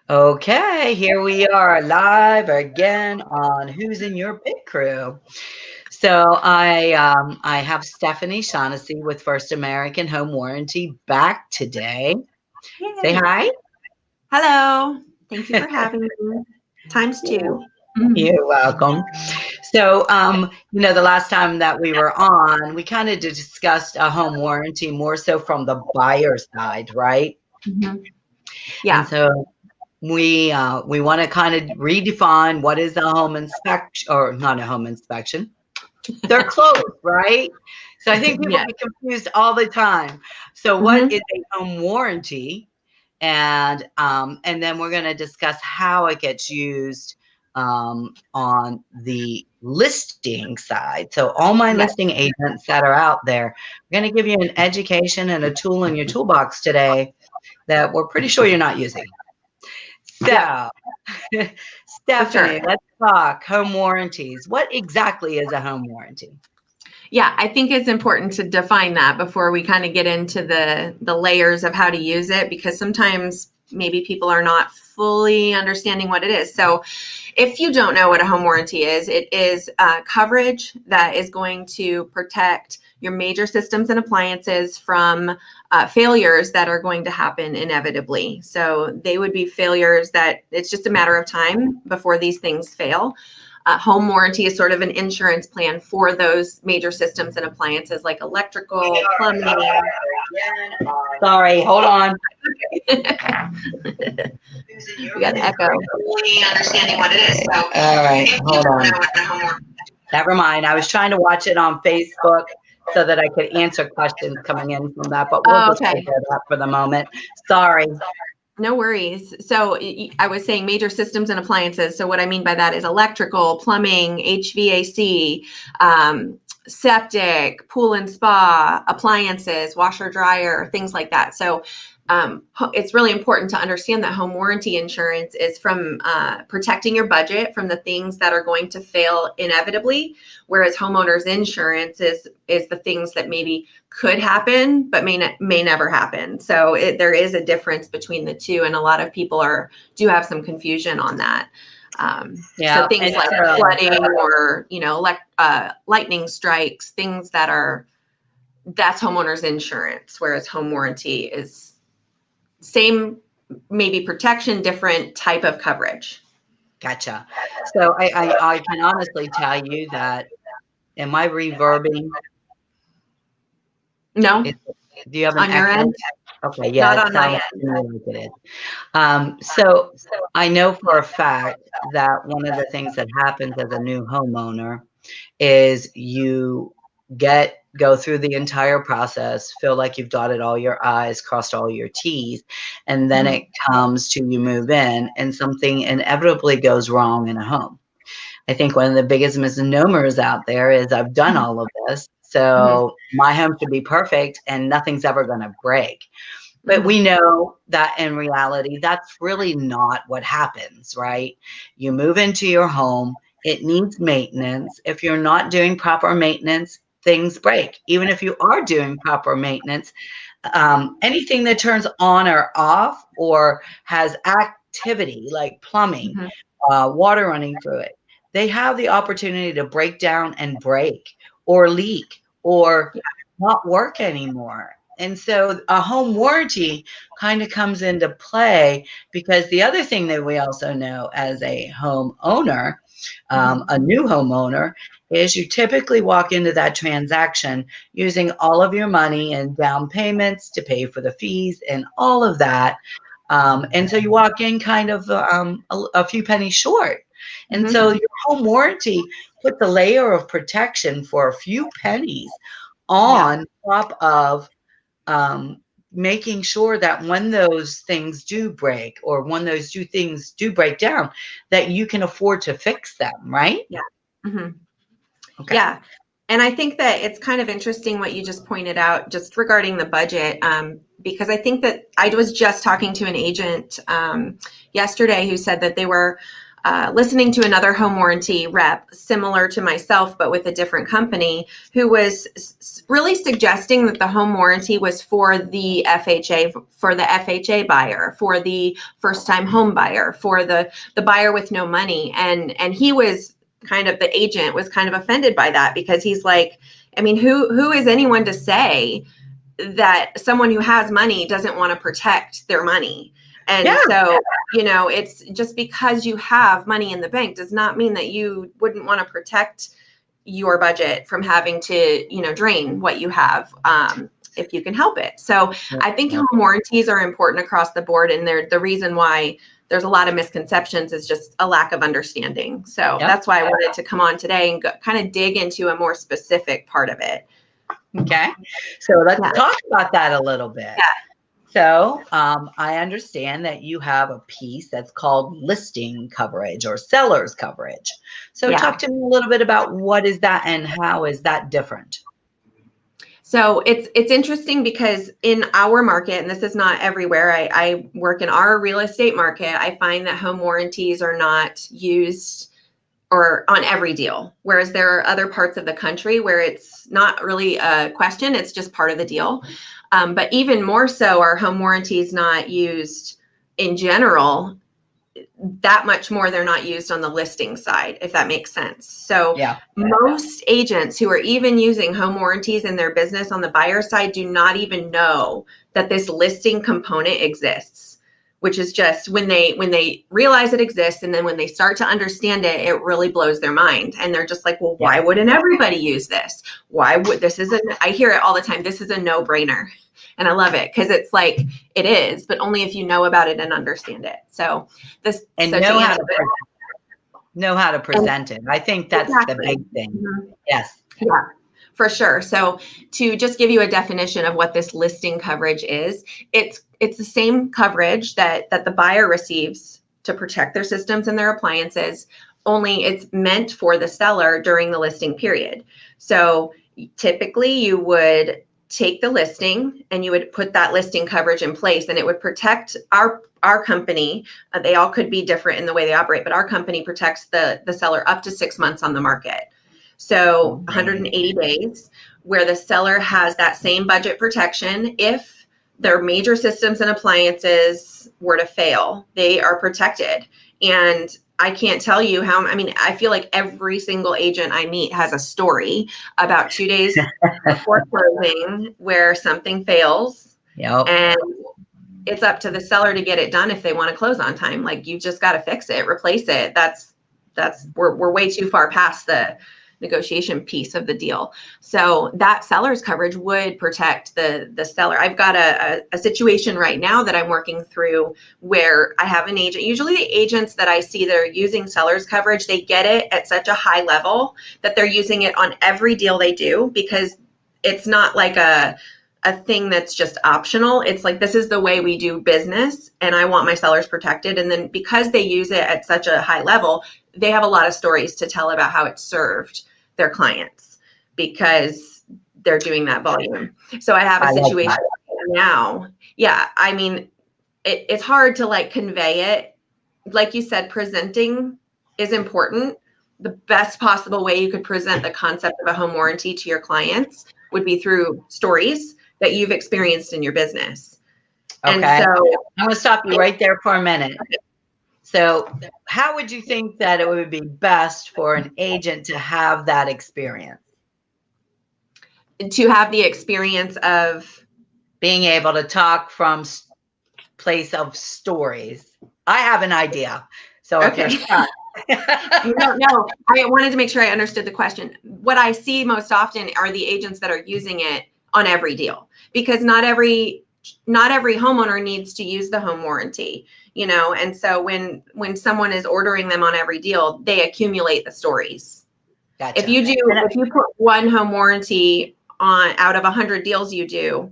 Okay, here we are live again on Who's in Your Pit Crew. So I have Stephanie Shaughnessy with First American Home Warranty back today. Say Yay. hi. Hello. Thank you for having me. Times two. You're welcome. So, the last time that we were on, we kind of discussed a home warranty more so from the buyer side, right? Mhm. And Yeah. so we want to kind of redefine what is a home inspection or not a home inspection. They're closed, right? So I think people Yeah. get confused all the time. So what hmm is a home warranty? And then we're going to discuss how it gets used on the listing side. So all my Yeah. listing agents that are out there, we're going to give you an education and a tool in your toolbox today that we're pretty sure you're not using. Yeah. So, For sure. Stephanie, let's talk home warranties. What exactly is a home warranty? Yeah, I think it's important to define that before we kind of get into the layers of how to use it, because sometimes maybe people are not fully understanding what it is. So if you don't know what a home warranty is, it is coverage that is going to protect your major systems and appliances from failures that are going to happen inevitably. So they would be failures that it's just a matter of time before these things fail. Home warranty is sort of an insurance plan for those major systems and appliances like electrical, plumbing. Sorry, hold on. We got an echo. Fully understanding what it is. So, all right, hold on. Never mind. I was trying to watch it on Facebook so that I could answer questions coming in from that, but we'll Oh, just okay. forget that for the moment. Sorry. No worries. So I was saying major systems and appliances. So what I mean by that is electrical, plumbing, HVAC, septic, pool and spa, appliances, washer, dryer, things like that. So it's really important to understand that home warranty insurance is from protecting your budget from the things that are going to fail inevitably, whereas homeowners insurance is the things that maybe could happen but may never happen. So there is a difference between the two, and a lot of people do have some confusion on that. So things like flooding or lightning strikes, things that's homeowners insurance, whereas home warranty is same, maybe protection, different type of coverage. Gotcha. So I can honestly tell you that, am I reverbing? No, Do you have an on your echo? end, Okay, yeah, not it on my sounds end. to me like it is. So I know for a fact that one of the things that happens as a new homeowner is you go through the entire process, feel like you've dotted all your I's, crossed all your T's, and then Mhm. it comes to you move in and something inevitably goes wrong in a home. I think one of the biggest misnomers out there is I've done all of this, Mhm. so my home should be perfect and nothing's ever going to break. But Mhm. we know that in reality, that's really not what happens, right? You move into your home, it needs maintenance. If you're not doing proper maintenance, things break. Even if you are doing proper maintenance, anything that turns on or off or has activity like plumbing, Mhm. water running through it, they have the opportunity to break down and break or leak or not work anymore. And so a home warranty kind of comes into play because the other thing that we also know as a homeowner, Mhm. a new homeowner, is you typically walk into that transaction using all of your money and down payments to pay for the fees and all of that. And so you walk in kind of a few pennies short. And Mhm. so your home warranty puts a layer of protection for a few pennies Yeah. on top of making sure that when those things do break or when those two things do break down, that you can afford to fix them, right? Yeah. Mhm. Okay. Yeah. And I think that it's kind of interesting what you just pointed out just regarding the budget, because I think that I was just talking to an agent yesterday who said that they were listening to another home warranty rep, similar to myself, but with a different company, who was really suggesting that the home warranty was for the FHA buyer, for the first time home buyer, for the buyer with no money. And he was kind of, the agent was kind of offended by that, because he's like, I mean, who is anyone to say that someone who has money doesn't want to protect their money? And so, it's just because you have money in the bank does not mean that you wouldn't want to protect your budget from having to, drain what you have, if you can help it. So I think home warranties are important across the board. And the reason why there's a lot of misconceptions is just a lack of understanding. So that's why I wanted to come on today and kind of dig into a more specific part of it. Okay. So let's talk about that a little bit. Yeah. So I understand that you have a piece that's called listing coverage or seller's coverage. So talk to me a little bit about what is that and how is that different? So it's interesting because in our market, and this is not everywhere, I work in our real estate market, I find that home warranties are not used or on every deal, whereas there are other parts of the country where it's not really a question, it's just part of the deal. But even more so, are home warranties not used in general that much more? They're not used on the listing side, if that makes sense. So most agents who are even using home warranties in their business on the buyer side do not even know that this listing component exists, which is just when they realize it exists, and then when they start to understand it, it really blows their mind. And they're just like, well, why wouldn't everybody use this? Why would I hear it all the time. This is a no-brainer. And I love it, because it's like, it is, but only if you know about it and understand it. So know how to present it. I think that's the big thing. Mm-hmm. Yes. Yeah, for sure. So to just give you a definition of what this listing coverage is, it's the same coverage that the buyer receives to protect their systems and their appliances, only it's meant for the seller during the listing period. So typically you would take the listing and you would put that listing coverage in place, and it would protect our company. They all could be different in the way they operate, but our company protects the seller up to 6 months on the market. So 180 days, where the seller has that same budget protection. If their major systems and appliances were to fail, they are protected. And I can't tell you I feel like every single agent I meet has a story about 2 days before closing where something fails. And it's up to the seller to get it done if they want to close on time. Like, you just got to fix it, replace it. We're way too far past the negotiation piece of the deal. So that seller's coverage would protect the seller. I've got a situation right now that I'm working through where I have an agent. Usually the agents that I see that are using seller's coverage, they get it at such a high level that they're using it on every deal they do, because it's not like a thing that's just optional. It's like, this is the way we do business, and I want my sellers protected. And then because they use it at such a high level, they have a lot of stories to tell about how it served their clients, because they're doing that volume. So I have a situation now. Yeah. I mean, it's hard to convey it. Like you said, presenting is important. The best possible way you could present the concept of a home warranty to your clients would be through stories that you've experienced in your business. Okay. And so I'm going to stop you right there for a minute. So how would you think that it would be best for an agent to have that experience? To have the experience of being able to talk from place of stories. I have an idea. So if you're stuck. No, I wanted to make sure I understood the question. What I see most often are the agents that are using it on every deal, because not every homeowner needs to use the home warranty, and so when someone is ordering them on every deal, they accumulate the stories. Gotcha. If you put one home warranty on out of 100 deals you do,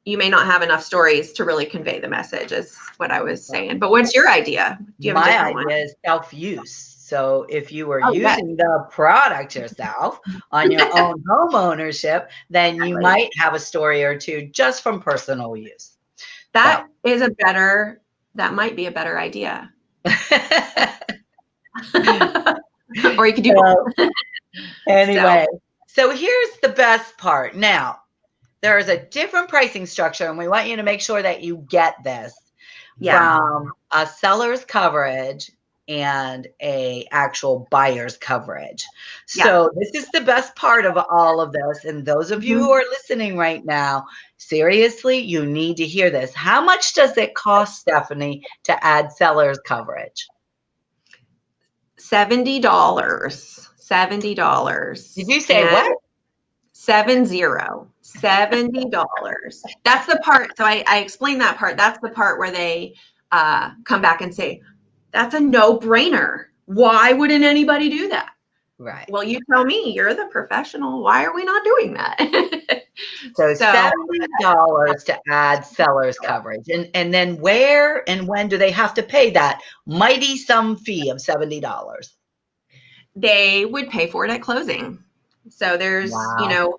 you may not have enough stories to really convey the message, is what I was saying. But what's your idea? Do you have My idea is self-use. So if you were using the product yourself on your own home ownership, then you might have a story or two just from personal use. That might be a better idea. Or you could do So both. So anyway, so here's the best part. Now, there is a different pricing structure, and we want you to make sure that you get this yeah, from a seller's coverage and a actual buyer's coverage. yeah. So this is the best part of all of this. And those of you Mhm. who are listening right now, seriously, you need to hear this. How much does it cost, Stephanie, to add seller's coverage? $70. $70. Did you say And what? 70. $70. That's the part. So I explained that part. That's the part where they come back and say, that's a no-brainer. Why wouldn't anybody do that? Right. Well, you tell me, you're the professional. Why are we not doing that? So So $70 to add seller's coverage. And then where and when do they have to pay that mighty sum fee of $70? they would pay for it at closing. So there's, Wow.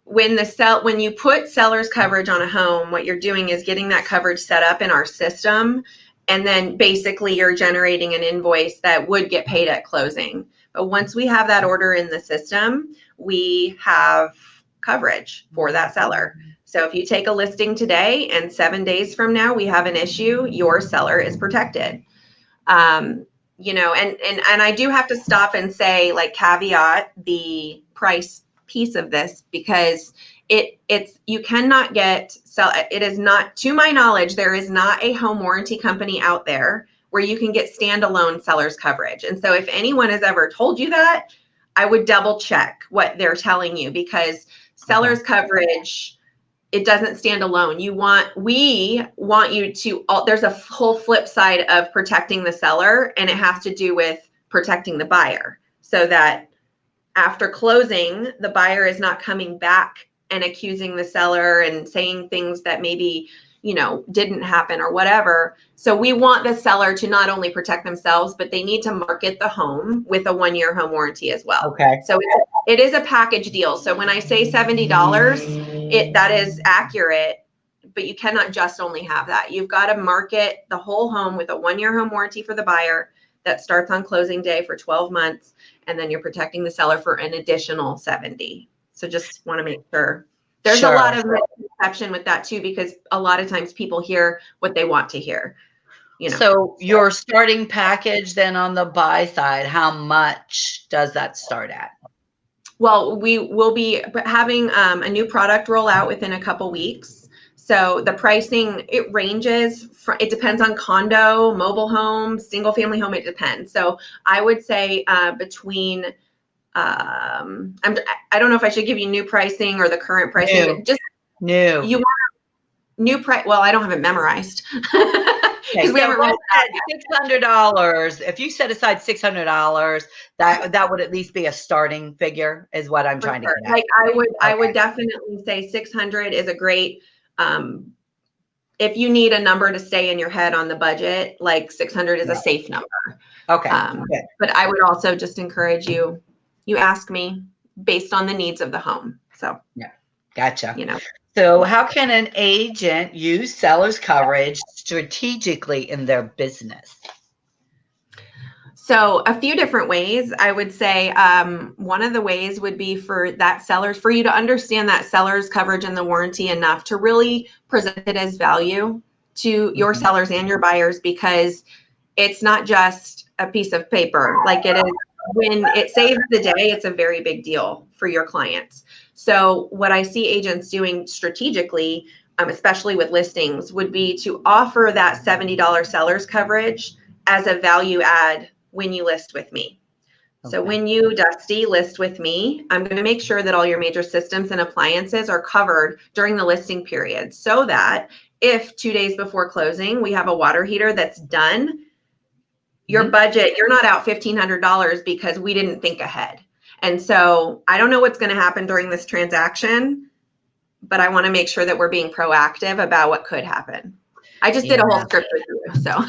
when you put seller's coverage on a home, what you're doing is getting that coverage set up in our system, and then basically you're generating an invoice that would get paid at closing. But once we have that order in the system, we have coverage for that seller. So if you take a listing today and 7 days from now we have an issue, your seller is protected. And I do have to stop and say, like, caveat the price piece of this, because it's you cannot it is not, to my knowledge, there is not a home warranty company out there where you can get standalone seller's coverage. And so if anyone has ever told you that, I would double check what they're telling you, because seller's coverage, it doesn't stand alone. We want you to, there's a whole flip side of protecting the seller, and it has to do with protecting the buyer, so that after closing, the buyer is not coming back and accusing the seller and saying things that maybe, didn't happen or whatever. So we want the seller to not only protect themselves, but they need to market the home with a 1-year home warranty as well. Okay. So it is a package deal. So when I say $70, that is accurate, but you cannot just only have that. You've got to market the whole home with a 1-year home warranty for the buyer that starts on closing day for 12 months. And then you're protecting the seller for an additional 70. So just want to make sure. There's a Sure. lot of misconception with that too, because a lot of times people hear what they want to hear. So your starting package then on the buy side, how much does that start at? Well, we will be having a new product roll out within a couple weeks. So the pricing, it ranges it depends on condo, mobile home, single family home, it depends. So I would say between I don't know if I should give you new pricing or the current pricing, but just New. you want new price. Well, I don't have it memorized Okay, because we so haven't rolled let's say $600. If you set aside $600, that would at least be a starting figure, is what I'm for trying to sure. get at. Like I would Okay. definitely say 600 is a great. If you need a number to stay in your head on the budget, like 600 is a safe number. Okay. Good. But I would also just encourage you ask me based on the needs of the home. So Yeah. Gotcha. So how can an agent use seller's coverage strategically in their business? So a few different ways. I would say one of the ways would be for you to understand that seller's coverage and the warranty enough to really present it as value to your sellers and your buyers, because it's not just a piece of paper. Like, it is, when it saves the day, it's a very big deal for your clients. So what I see agents doing strategically, especially with listings, would be to offer that $70 seller's coverage as a value add when you list with me. So Okay. when you, Dusty, list with me, I'm going to make sure that all your major systems and appliances are covered during the listing period, so that if 2 days before closing we have a water heater that's done, your budget, you're not out $1,500 because we didn't think ahead. And so I don't know what's going to happen during this transaction, but I want to make sure that we're being proactive about what could happen. I just did a whole script with you, so.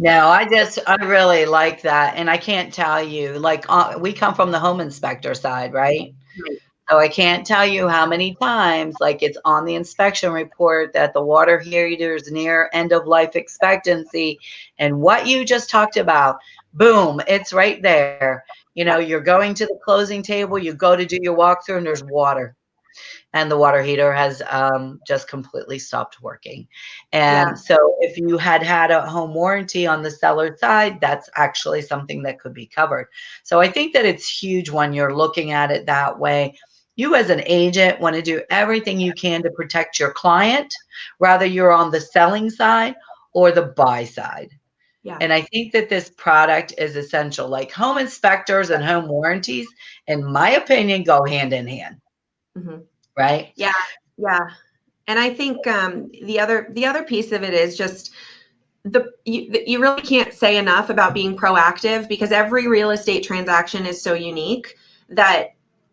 No, I really like that. And I can't tell you, like, we come from the home inspector side, right? So I can't tell you how many times, like it's on the inspection report, that the water heater is near end of life expectancy. And what you just talked about, boom, it's right there. Yeah. You're going to the closing table, you go to do your walkthrough, and there's water. And the water heater has just completely stopped working. And Yeah. so, if you had a home warranty on the seller side, that's actually something that could be covered. So, I think that it's huge when you're looking at it that way. You, as an agent, want to do everything you can to protect your client, whether you're on the selling side or the buy side. Yeah. And I think that this product is essential. Like home inspectors and home warranties, in my opinion, go hand in hand, Hmm. right? Yeah. Yeah. And I think the other piece of it is just you really can't say enough about being proactive, because every real estate transaction is so unique that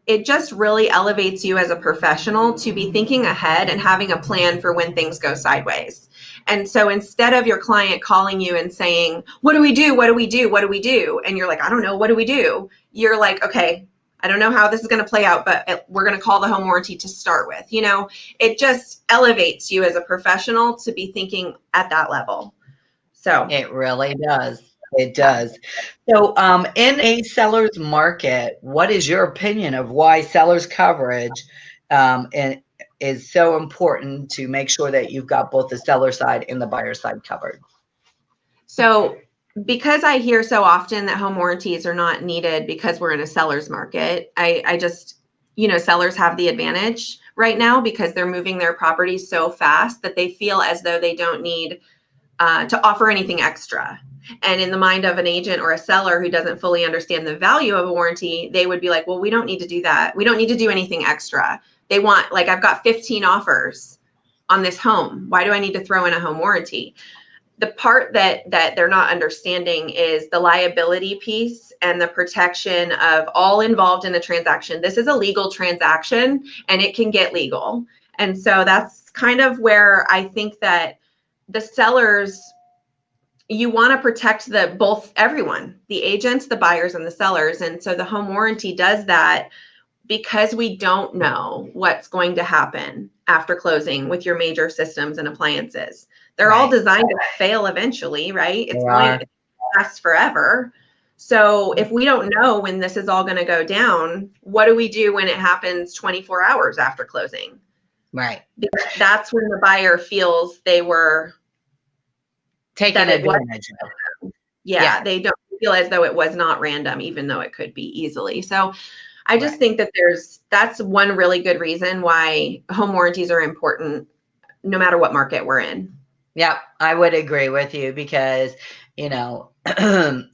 it just really elevates you as a professional to be thinking ahead and having a plan for when things go sideways. And so instead of your client calling you and saying, "What do we do? What do we do? What do we do?" And you're like, "I don't know. What do we do?" You're like, "Okay, I don't know how this is going to play out, but we're going to call the home warranty to start with." It just elevates you as a professional to be thinking at that level. So, It really does. It yeah. does. So, in a seller's market, what is your opinion of why seller's coverage and is so important to make sure that you've got both the seller side and the buyer side covered? So, because I hear so often that home warranties are not needed because we're in a seller's market, I just, sellers have the advantage right now because they're moving their properties so fast that they feel as though they don't need to offer anything extra. And in the mind of an agent or a seller who doesn't fully understand the value of a warranty, they would be like, well, we don't need to do that. We don't need to do anything extra. They want, like, I've got 15 offers on this home. Why do I need to throw in a home warranty? The part that they're not understanding is the liability piece and the protection of all involved in a transaction. This is a legal transaction and it can get legal. And so that's kind of where I think that the sellers, you want to protect everyone, the agents, the buyers, and the sellers. And so the home warranty does that because we don't know what's going to happen after closing with your major systems and appliances. They're all Right. designed to fail eventually, right? They It's going are. to last forever. So if we don't know when this is all going to go down, what do we do when it happens 24 hours after closing? Right. Because that's when the buyer feels that Taken it was, advantage of. Yeah. yeah, they don't feel as though it was not random, even though it could be easily. So I just Right. think that that's one really good reason why home warranties are important no matter what market we're in. Yep. I would agree with you because,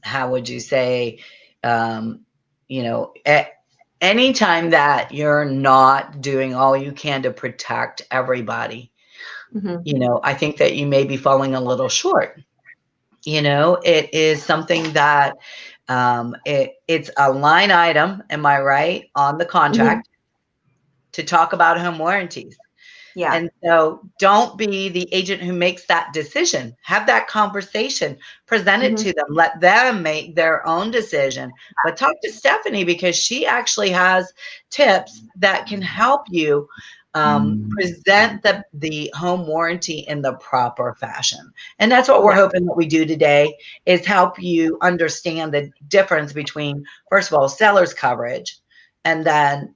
how would you say, um, anytime that you're not doing all you can to protect everybody, Hmm. I think that you may be falling a little short. It is something that it's a line item, am I right, on the Hmm. contract to talk about home warranties. Yeah. And so don't be the agent who makes that decision. Have that conversation, present it Hmm. to them, let them make their own decision. But talk to Stephanie because she actually has tips that can help you present the home warranty in the proper fashion. And that's what we're Yeah. hoping that we do today is help you understand the difference between, first of all, seller's coverage and then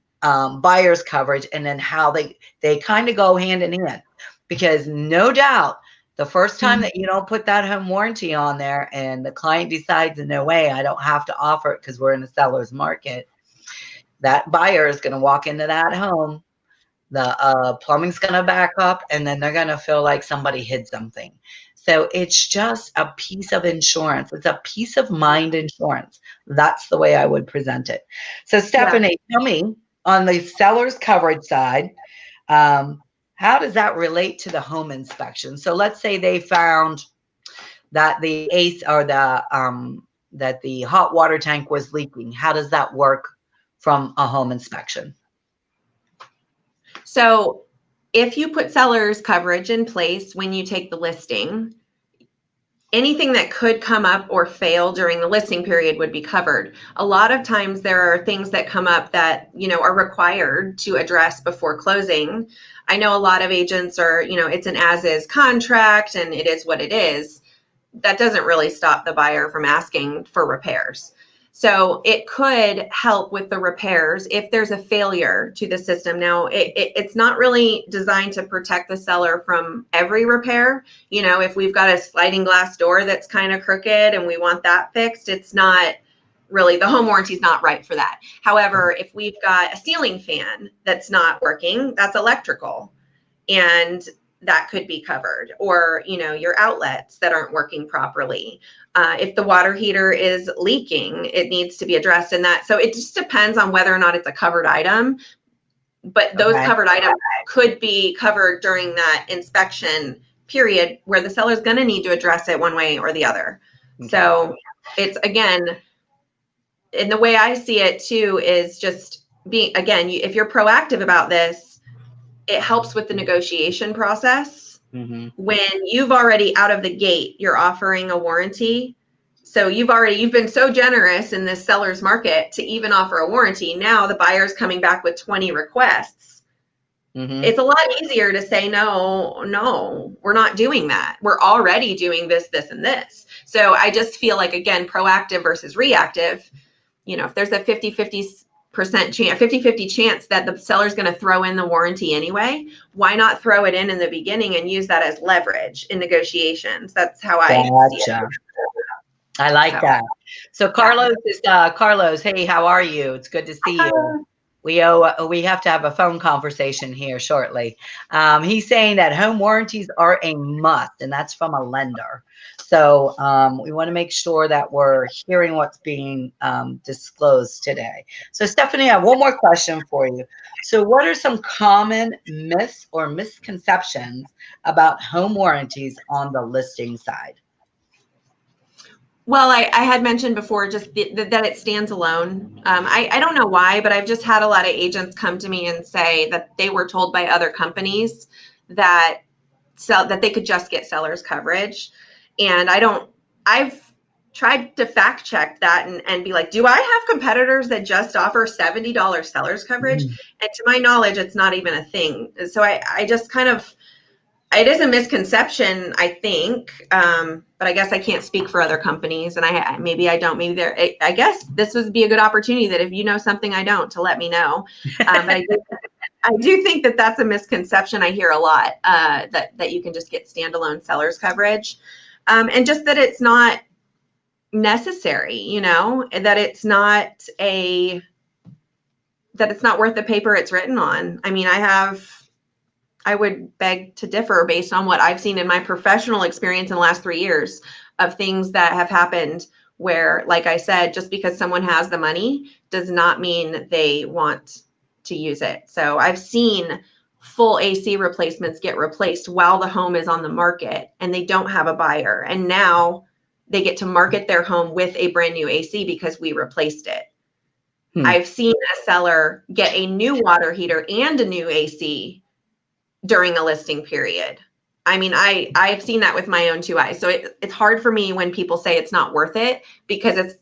buyer's coverage, and then how they kind of go hand in hand, because no doubt the first time Hmm. that you don't put that home warranty on there and the client decides, no way, I don't have to offer it because we're in a seller's market, that buyer is going to walk into that home, the plumbing's going to back up, and then they're going to feel like somebody hid something. So it's just a piece of insurance. It's a peace of mind insurance. That's the way I would present it. So Yeah. Stephanie, tell me, on the seller's coverage side, um, how does that relate to the home inspection? So let's say they found that the ace or that the hot water tank was leaking. How does that work from a home inspection? So if you put seller's coverage in place when you take the listing, anything that could come up or fail during the listing period would be covered. A lot of times there are things that come up that, are required to address before closing. I know a lot of agents are, it's an as-is contract and it is what it is. That doesn't really stop the buyer from asking for repairs. So it could help with the repairs if there's a failure to the system. Now, it's not really designed to protect the seller from every repair. If we've got a sliding glass door that's kind of crooked and we want that fixed, it's not really, the home warranty is not right for that. However, if we've got a ceiling fan that's not working, that's electrical. And that could be covered, or your outlets that aren't working properly. If the water heater is leaking, it needs to be addressed in that. So it just depends on whether or not it's a covered item, but those Okay. covered items could be covered during that inspection period where the seller's going to need to address it one way or the other. Okay. So it's, again, and the way I see it too is just being, again, if you're proactive about this, it helps with the negotiation process. Mm-hmm. When you've already out of the gate, you're offering a warranty. So you've been so generous in this seller's market to even offer a warranty. Now the buyer's coming back with 20 requests. Mm-hmm. It's a lot easier to say, no, we're not doing that. We're already doing this, and this. So I just feel like, again, proactive versus reactive. If there's a 50-50 chance that the seller's going to throw in the warranty anyway, why not throw it in the beginning and use that as leverage in negotiations? That's how I see it. Gotcha. I like that. So Carlos is Carlos. Hey, how are you? It's good to see you. We have to have a phone conversation here shortly. He's saying that home warranties are a must, and that's from a lender. So we want to make sure that we're hearing what's being disclosed today. So Stephanie, I have one more question for you. So what are some common myths or misconceptions about home warranties on the listing side? Well, I had mentioned before just that it stands alone. I don't know why, but I've just had a lot of agents come to me and say that they were told by other companies that that they could just get seller's coverage. And I've tried to fact check that and be like, do I have competitors that just offer $70 seller's coverage? Mm. And to my knowledge, it's not even a thing. So I just kind of, it is a misconception, I think, but I guess I can't speak for other companies, and maybe I don't. Maybe I guess this would be a good opportunity that if you know something I don't, to let me know. But I do think that that's a misconception. I hear a lot that you can just get standalone seller's coverage, and just that it's not necessary. That it's not worth the paper it's written on. I mean, I would beg to differ based on what I've seen in my professional experience in the last 3 years of things that have happened where, like I said, just because someone has the money does not mean they want to use it. So I've seen full AC replacements get replaced while the home is on the market and they don't have a buyer. And now they get to market their home with a brand new AC because we replaced it. I've seen a seller get a new water heater and a new AC during a listing period. I mean, I've seen that with my own two eyes. So it's hard for me when people say it's not worth it, because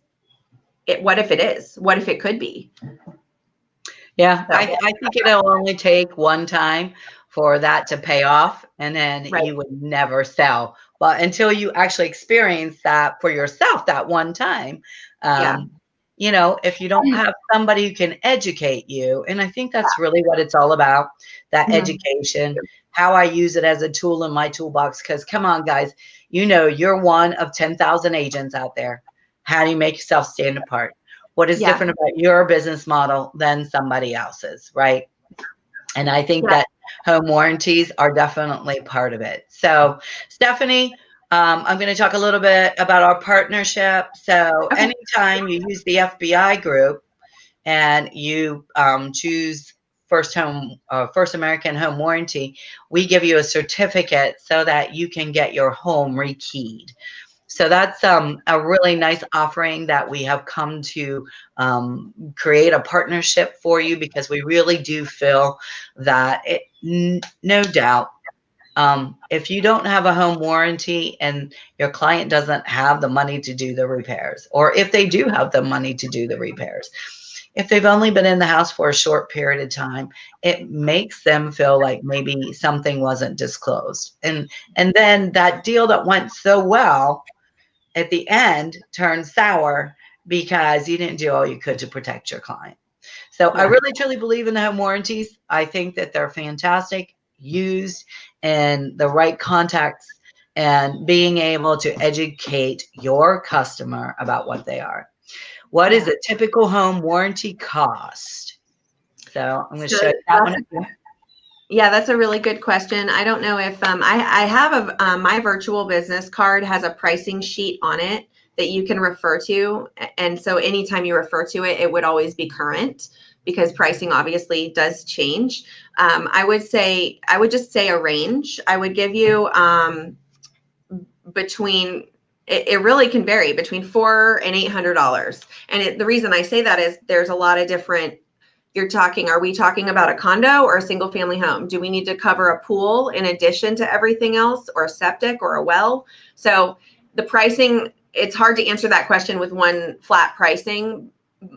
what if it is? What if it could be? Yeah, so, I think it'll only take one time for that to pay off, and then you would never sell. But until you actually experience that for yourself that one time, if you don't have somebody who can educate you, and I think that's really what it's all about, that education, how I use it as a tool in my toolbox. Because come on, guys, you're one of 10,000 agents out there. How do you make yourself stand apart? What is different about your business model than somebody else's, right? And I think that home warranties are definitely part of it. So, Stephanie, I'm going to talk a little bit about our partnership. So, anytime you use the FBI group and you choose First American Home Warranty, we give you a certificate so that you can get your home rekeyed. So that's a really nice offering that we have come to create a partnership for you, because we really do feel that no doubt If you don't have a home warranty and your client doesn't have the money to do the repairs, or if they do have the money to do the repairs, if they've only been in the house for a short period of time, it makes them feel like maybe something wasn't disclosed. And then that deal that went so well at the end turns sour because you didn't do all you could to protect your client. So I Yeah. really truly believe in the home warranties. I think that they're fantastic, used in the right context, and being able to educate your customer about what they are. What is Yeah. a typical home warranty cost? So I'm going to So show you that one. yeah, that's a really good question. I don't know if I have my virtual business card has a pricing sheet on it that you can refer to, and so anytime you refer to it, it would always be current because pricing obviously does change. I would just say a range. I would give you between it really can vary between $400 and $800. And the reason I say that is there's a lot of different. Are we talking about a condo or a single family home? Do we need to cover a pool in addition to everything else, or a septic or a well? So the pricing, it's hard to answer that question with one flat pricing.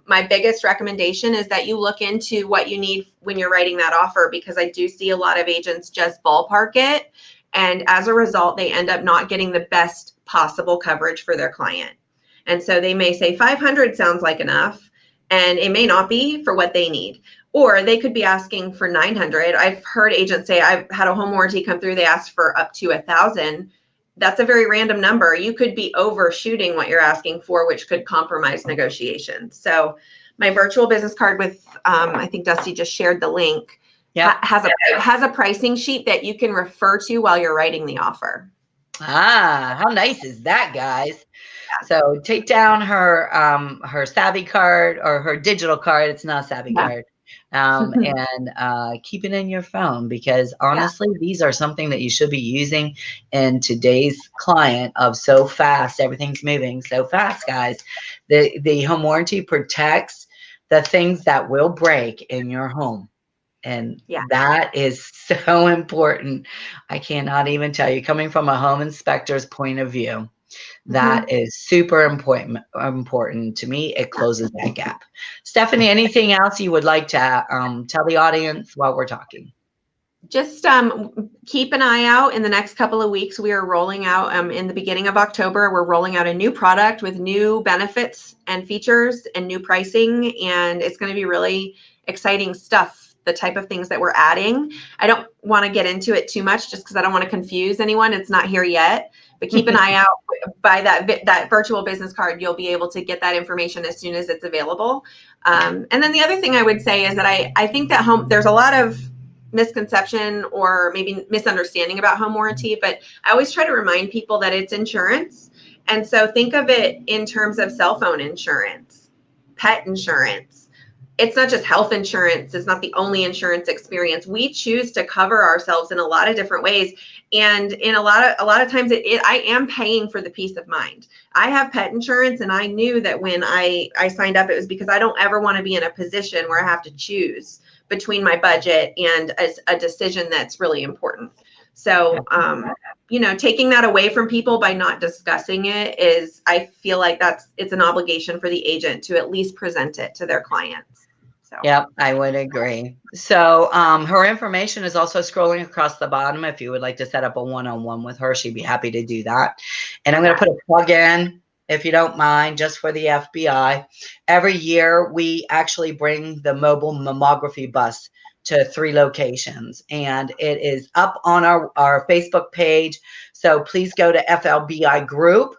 My biggest recommendation is that you look into what you need when you're writing that offer, because I do see a lot of agents just ballpark it. And as a result, they end up not getting the best possible coverage for their client. And so they may say 500 sounds like enough, and it may not be for what they need. Or they could be asking for 900. I've heard agents say, I've had a home warranty come through, they asked for up to 1,000. That's a very random number. You could be overshooting what you're asking for, which could compromise negotiations. So my virtual business card with, I think Dusty just shared the link, Yep. has a pricing sheet that you can refer to while you're writing the offer. Ah, how nice is that, guys? So take down her Savvy card or her digital card. It's not a Savvy Yeah. card. And keep it in your phone, because Yeah. honestly, these are something that you should be using in today's client of so fast. Everything's moving so fast, guys. The home warranty protects the things that will break in your home. And Yeah. that is so important. I cannot even tell you, coming from a home inspector's point of view, Mm-hmm. that is super important to me. It closes that gap. Stephanie, anything else you would like to tell the audience while we're talking? Just keep an eye out. In the next couple of weeks, we are rolling out, in the beginning of October, we're rolling out a new product with new benefits and features and new pricing. And it's going to be really exciting stuff, the type of things that we're adding. I don't want to get into it too much just because I don't want to confuse anyone. It's not here yet. But keep an eye out. By that virtual business card, you'll be able to get that information as soon as it's available. And then the other thing I would say is that I think that there's a lot of misconception or maybe misunderstanding about home warranty, but I always try to remind people that it's insurance. And so think of it in terms of cell phone insurance, pet insurance. It's not just health insurance. It's not the only insurance experience. We choose to cover ourselves in a lot of different ways. And in a lot of times I am paying for the peace of mind. I have pet insurance, and I knew that when I signed up, it was because I don't ever want to be in a position where I have to choose between my budget and a decision that's really important. So, taking that away from people by not discussing it I feel like it's an obligation for the agent to at least present it to their clients. So, Yep, I would agree. So her information is also scrolling across the bottom. If you would like to set up a one-on-one with her, she'd be happy to do that. And I'm going to yeah, put a plug in, if you don't mind, just for the FBI. Every year, we actually bring the mobile mammography bus to 3 locations, and it is up on our Facebook page. So please go to FLBI group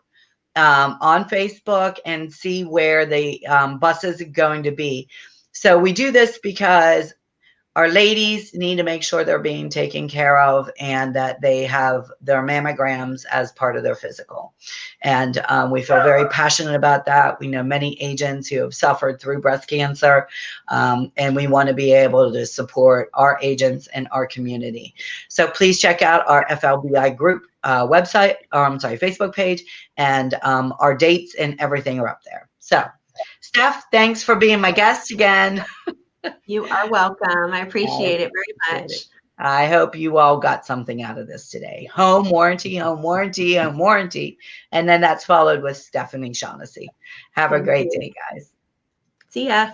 on Facebook and see where the buses are going to be. So we do this because our ladies need to make sure they're being taken care of and that they have their mammograms as part of their physical. And we feel very passionate about that. We know many agents who have suffered through breast cancer, and we want to be able to support our agents and our community. So please check out our FLBI group website, Facebook page, and our dates and everything are up there. So, Steph, thanks for being my guest again. you are welcome. I I appreciate it very appreciate it. much. I hope you all got something out of this today. Home warranty, home warranty, home warranty. And then that's followed with Stephanie Shaughnessy. Have a Thank great you. day, guys. See ya.